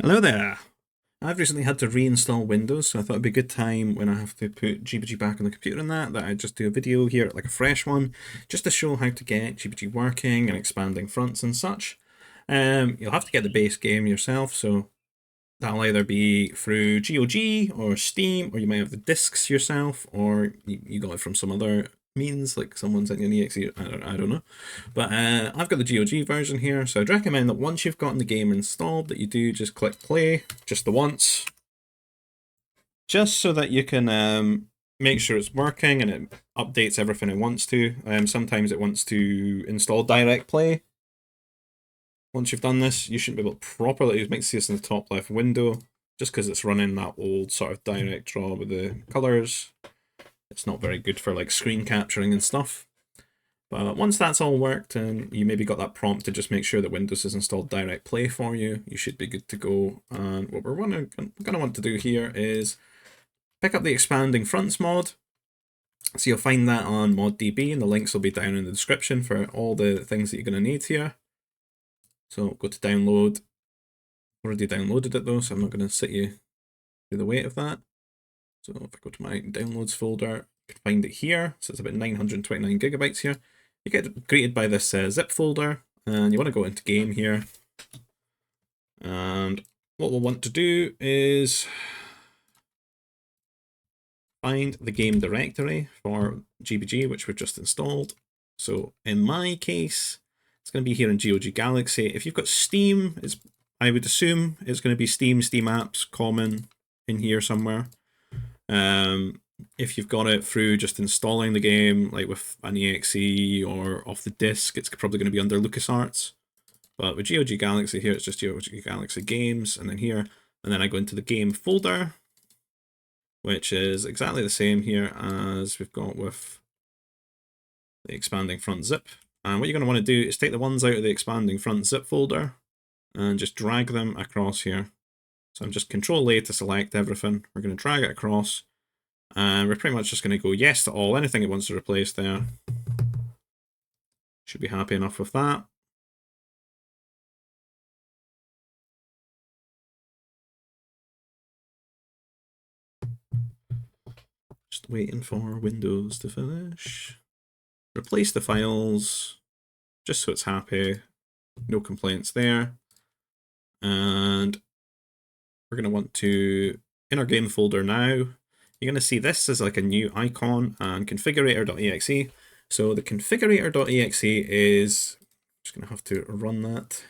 Hello there. I've recently had to reinstall Windows, so I thought it'd be a good time when I have to put GBG back on the computer and that I'd just do a video here, like a fresh one, just to show how to get GBG working and expanding fronts and such. You'll have to get the base game yourself, so that'll either be through GOG or Steam, or you might have the discs yourself, or you got it from some other means, like someone sent you an exe. I don't know. But I've got the GOG version here, so I'd recommend that once you've gotten the game installed, that you do just click play, just the once, just so that you can make sure it's working and it updates everything it wants to. Sometimes it wants to install direct play. Once you've done this, you shouldn't be able to properly, you might see this in the top left window, just because it's running that old sort of direct draw with the colours. It's not very good for like screen capturing and stuff. But once that's all worked and you maybe got that prompt to just make sure that Windows has installed Direct Play for you, you should be good to go. And what we're going to want to do here is pick up the Expanding Fronts mod. So you'll find that on ModDB, and the links will be down in the description for all the things that you're going to need here. So go to download. Already downloaded it though, so I'm not going to sit you through the weight of that. So if I go to my downloads folder, I can find it here. So it's about 929 gigabytes here. You get greeted by this zip folder, and you want to go into game here. And what we'll want to do is find the game directory for GBG, which we've just installed. So in my case, it's going to be here in GOG Galaxy. If you've got Steam, I would assume it's going to be Steam Apps, Common in here somewhere. If you've got it through just installing the game, like with an exe or off the disk, it's probably going to be under LucasArts. But with GOG Galaxy here, it's just GOG Galaxy Games, and then here, and then I go into the game folder, which is exactly the same here as we've got with the Expanding Front Zip. And what you're going to want to do is take the ones out of the Expanding Front Zip folder and just drag them across here. So I'm just Control-A to select everything. We're going to drag it across, and we're pretty much just going to go yes to all, anything it wants to replace there. Should be happy enough with that. Just waiting for Windows to finish. Replace the files, just so it's happy. No complaints there. And we're going to want to, in our game folder now, you're going to see this as like a new icon and configurator.exe. So the configurator.exe is, just going to have to run that.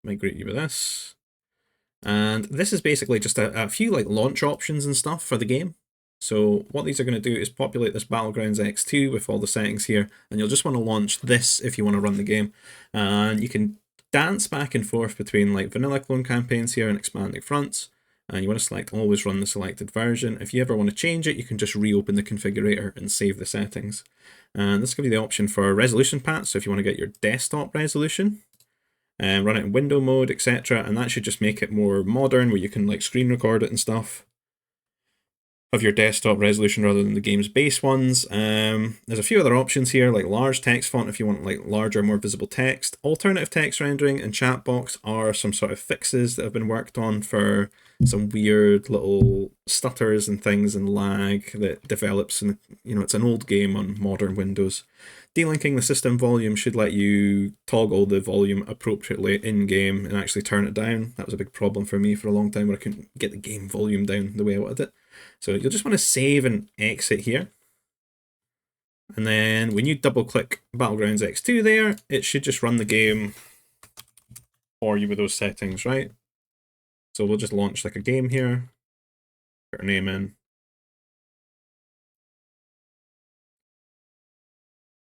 Migrate you with this. And this is basically just a few like launch options and stuff for the game. So what these are going to do is populate this Battlegrounds X2 with all the settings here, and you'll just want to launch this if you want to run the game. And you can dance back and forth between like vanilla clone campaigns here and expanding fronts, and you want to select always run the selected version. If you ever want to change it, you can just reopen the configurator and save the settings. And this gives you the option for resolution paths, so if you want to get your desktop resolution, and run it in window mode, etc. And that should just make it more modern, where you can like screen record it and stuff of your desktop resolution rather than the game's base ones. There's a few other options here, like large text font if you want like larger, more visible text. Alternative text rendering and chat box are some sort of fixes that have been worked on for some weird little stutters and things and lag that develops, and it's an old game on modern Windows. Delinking the system volume should let you toggle the volume appropriately in-game and actually turn it down. That was a big problem for me for a long time, where I couldn't get the game volume down the way I wanted it. So you'll just want to save and exit here. And then when you double click Battlegrounds X2 there, it should just run the game for you with those settings, right? So we'll just launch like a game here, put our name in.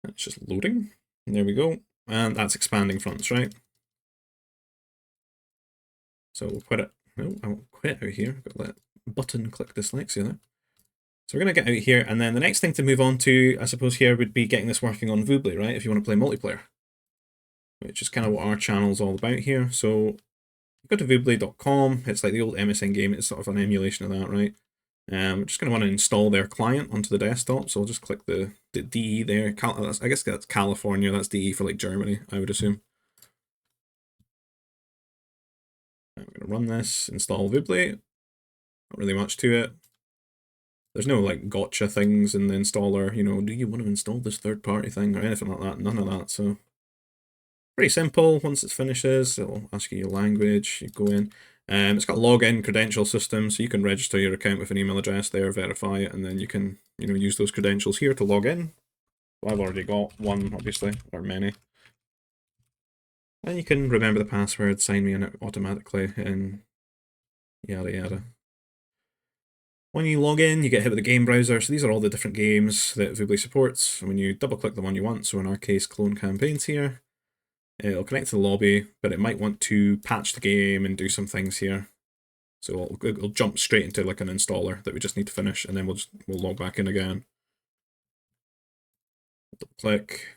It's just loading. And there we go. And that's expanding fronts, right? So we'll quit it. No, I won't quit out here. I've got that button click dyslexia there. So we're going to get out here, and then the next thing to move on to, I suppose, here would be getting this working on Voobly, right? If you want to play multiplayer, which is kind of what our channel is all about here. So go to voobly.com. It's like the old MSN game. It's sort of an emulation of that, right? We're just going to want to install their client onto the desktop. So I'll just click the DE there. I guess that's California. That's DE for like Germany, I would assume. run this, install Voobly. Not really much to it. There's no like gotcha things in the installer, you know, do you want to install this third-party thing or anything like that? None of that, so pretty simple. Once it finishes, it'll ask you your language, you go in. It's got a login credential system, so you can register your account with an email address there, verify it, and then you can, you know, use those credentials here to log in. Well, I've already got one, obviously, or many. And you can remember the password, sign me in it automatically, and yada yada. When you log in, you get hit with the game browser. So these are all the different games that Voobly supports. And when you double click the one you want, so in our case, clone campaigns here, it'll connect to the lobby, but it might want to patch the game and do some things here. So it'll jump straight into like an installer that we just need to finish, and then we'll log back in again. Double click.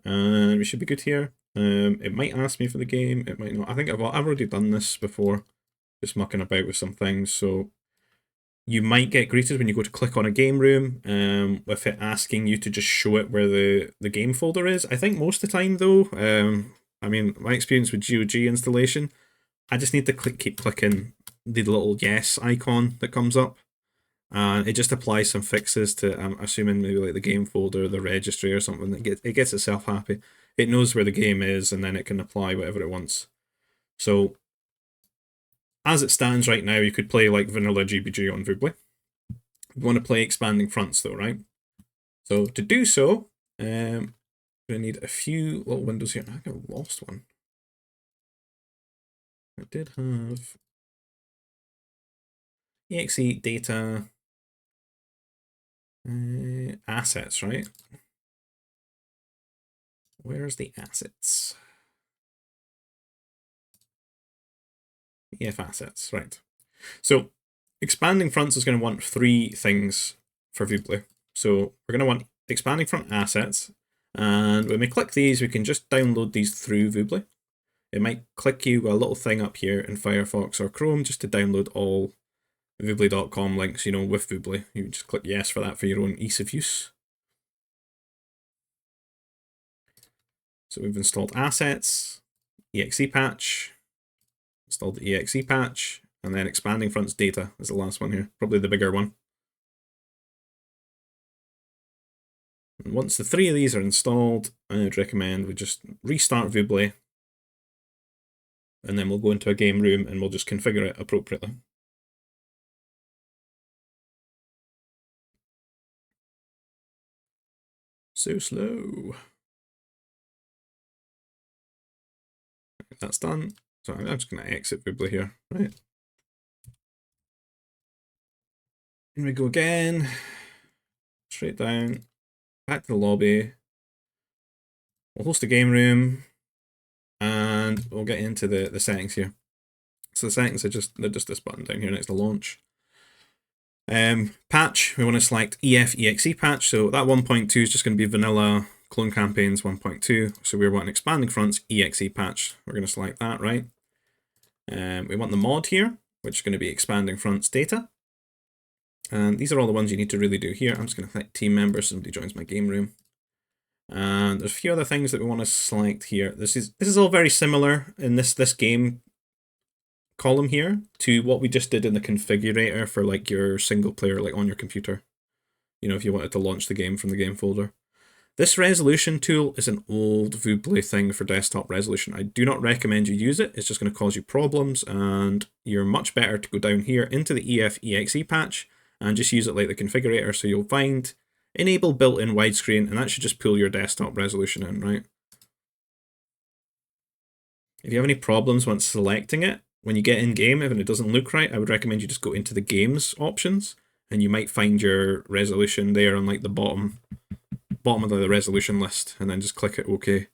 And we should be good here. It might ask me for the game, it might not. I think I've already done this before, just mucking about with some things. So you might get greeted when you go to click on a game room with it asking you to just show it where the game folder is. I think most of the time though, I mean, my experience with GOG installation, I just need to keep clicking the little yes icon that comes up. And it just applies some fixes to, I'm assuming, maybe like the game folder, the registry or something. It gets itself happy. It knows where the game is, and then it can apply whatever it wants. So, as it stands right now, you could play like vanilla GBG on Voobly. You want to play Expanding Fronts though, right? So to do so, I'm going to need a few little windows here. I think I lost one. I did have exe data assets, right? Where's the assets? EF assets, right. So Expanding Fronts is going to want three things for Voobly. So we're going to want Expanding Front assets, and when we click these, we can just download these through Voobly. It might click you a little thing up here in Firefox or Chrome just to download all Voobly.com links, you know, with Voobly. You just click yes for that for your own ease of use. So we've installed assets, exe patch, installed the exe patch, and then Expanding Fronts data is the last one here, probably the bigger one. And once the three of these are installed, I would recommend we just restart Voobly, and then we'll go into a game room and we'll just configure it appropriately. So slow. That's done. So I'm just going to exit Voobly here, right? Here we go again. Straight down. Back to the lobby. We'll host a game room. And we'll get into the settings here. So the settings are they're just this button down here next to launch. Patch, we want to select EF EXE patch. So that 1.2 is just going to be vanilla clone campaigns 1.2. So we're wanting Expanding Fronts EXE patch. We're going to select that, right? We want the mod here, which is going to be Expanding Fronts data. And these are all the ones you need to really do here. I'm just going to select team members. Somebody joins my game room. And there's a few other things that we want to select here. This is all very similar in this game column here to what we just did in the configurator for like your single player, like on your computer. You know, if you wanted to launch the game from the game folder. This resolution tool is an old Voobly thing for desktop resolution. I do not recommend you use it. It's just going to cause you problems, and you're much better to go down here into the EF EXE patch and just use it like the configurator. So you'll find enable built-in widescreen, and that should just pull your desktop resolution in, right? If you have any problems once selecting it, when you get in game, if it doesn't look right, I would recommend you just go into the games options, and you might find your resolution there on like the bottom of the resolution list, and then just click it OK.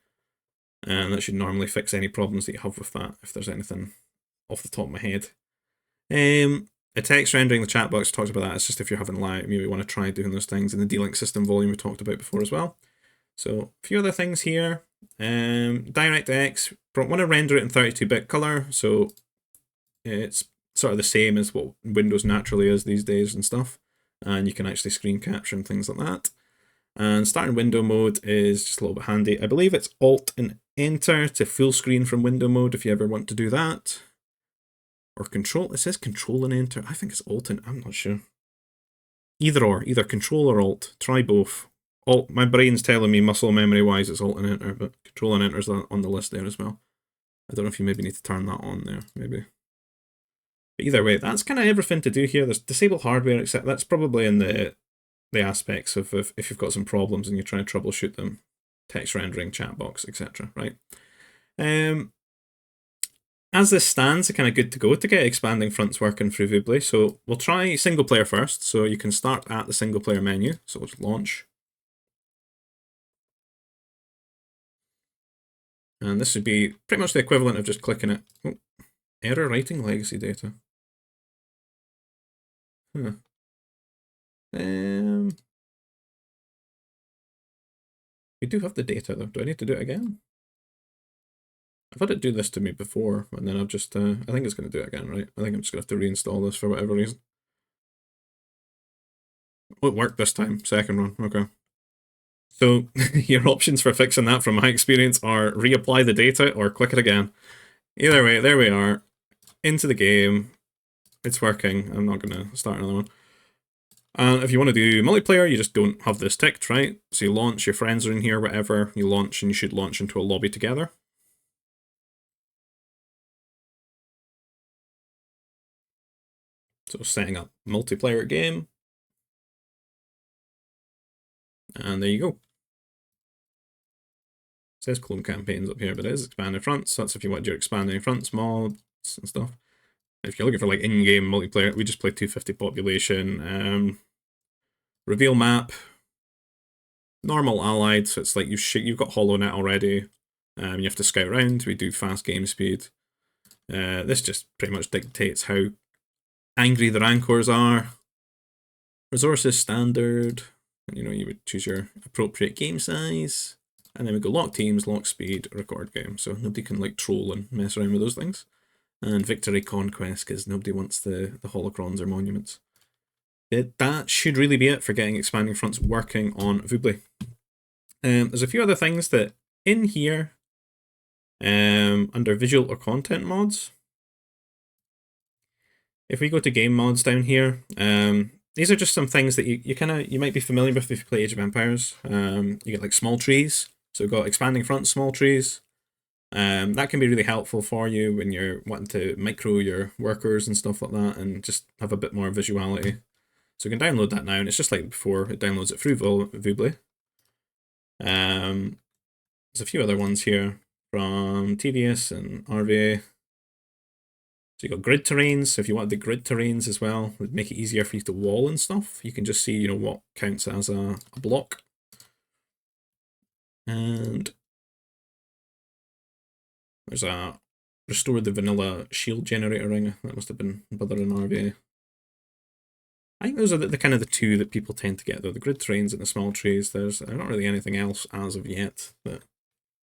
And that should normally fix any problems that you have with that, if there's anything off the top of my head. A text rendering, the chat box talks about that. It's just if you're having lag, maybe you want to try doing those things. In the D-Link system volume we talked about before as well. So a few other things here. DirectX, want to render it in 32-bit color, so it's sort of the same as what Windows naturally is these days and stuff. And you can actually screen capture and things like that. And starting window mode is just a little bit handy. I believe it's Alt and enter to full screen from window mode if you ever want to do that. Or control, it says control and enter. I think it's alt and I'm not sure. Either or, either control or alt. Try both. Alt, my brain's telling me muscle memory wise it's alt and enter, but control and enter's on the list there as well. I don't know if you maybe need to turn that on there, maybe. But either way, that's kind of everything to do here. There's disable hardware, except that's probably in the aspects of if you've got some problems and you're trying to troubleshoot them. Text rendering, chat box, etc. Right? As this stands, it's kind of good to go to get expanding fronts working through Voobly. So we'll try single player first. So you can start at the single player menu. So we'll just launch. And this would be pretty much the equivalent of just clicking it. Oh, error writing legacy data. Huh. We do have the data though. Do I need to do it again? I've had it do this to me before, and then I've just, I think it's going to do it again, right? I think I'm just going to have to reinstall this for whatever reason. Oh, it worked this time. Second run. Okay. So your options for fixing that from my experience are reapply the data or click it again. Either way, there we are. Into the game. It's working. I'm not going to start another one. And if you want to do multiplayer, you just don't have this ticked, right? So you launch, your friends are in here, whatever. You launch and you should launch into a lobby together. So setting up multiplayer game. And there you go. It says clone campaigns up here, but it is expanding fronts. That's if you want your expanding fronts mods and stuff. If you're looking for like in-game multiplayer, we just play 250 population. Reveal map. Normal allied, so it's like you've got HoloNet already. You have to scout around. We do fast game speed. This just pretty much dictates how angry the rancors are. Resources standard. You know, you would choose your appropriate game size. And then we go lock teams, lock speed, record game. So nobody can like troll and mess around with those things. And victory conquest, because nobody wants the holocrons or monuments. That should really be it for getting expanding fronts working on Voobly. There's a few other things that in here, under visual or content mods, if we go to game mods down here, these are just some things that you might be familiar with if you play Age of Empires. You get like small trees. So we've got expanding fronts, small trees. That can be really helpful for you when you're wanting to micro your workers and stuff like that and just have a bit more visuality. So we can download that now, and it's just like before, it downloads it through Voobly. There's a few other ones here from TVS and RVA. So you got grid terrains, so if you want the grid terrains as well, it would make it easier for you to wall and stuff. You can just see, you know, what counts as a block. And there's a restore the vanilla shield generator ring. That must have been bothering RVA. I think those are the kind of the two that people tend to get though, the grid trains and the small trees. There's not really anything else as of yet that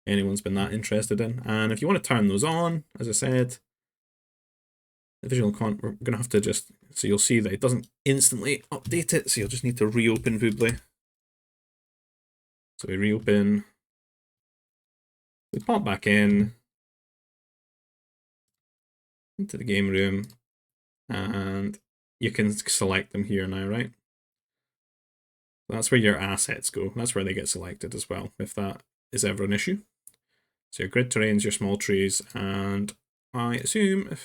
anyone's been that interested in. And if you want to turn those on, as I said, the visual we're going to have to just, so you'll see that it doesn't instantly update it, so you'll just need to reopen Voobly. So we reopen, we pop back in, into the game room, and you can select them here now, right? That's where your assets go. That's where they get selected as well, if that is ever an issue. So your grid terrains, your small trees, and I assume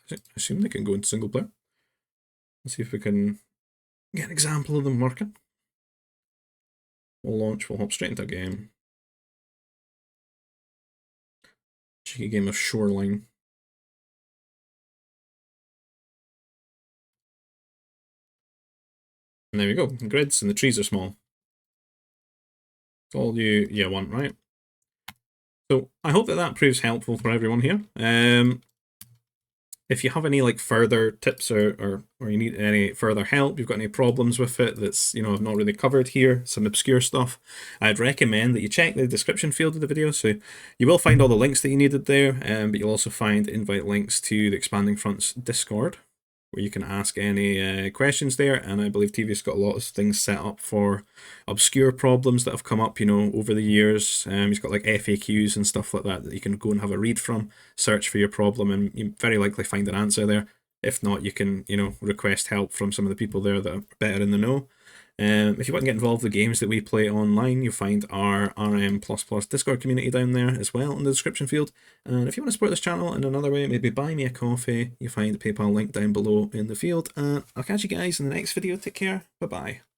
they can go into single player. Let's see if we can get an example of them working. We'll launch, we'll hop straight into a game. Cheeky game of Shoreline. And there we go, the grids and the trees are small. It's all you want, right? So I hope that proves helpful for everyone here. If you have any like further tips or you need any further help, you've got any problems with it that's, you know, I've not really covered here, some obscure stuff, I'd recommend that you check the description field of the video. So you will find all the links that you needed there, but you'll also find invite links to the Expanding Fronts Discord. where you can ask any questions there. And I believe TV's got a lot of things set up for obscure problems that have come up, over the years. He's got like FAQs and stuff like that you can go and have a read from, search for your problem, and you very likely find an answer there. If not, you can, request help from some of the people there that are better in the know. If you want to get involved with the games that we play online, you'll find our RM++ Discord community down there as well in the description field. And if you want to support this channel in another way, maybe buy me a coffee, you find the PayPal link down below in the field. And I'll catch you guys in the next video. Take care. Bye-bye.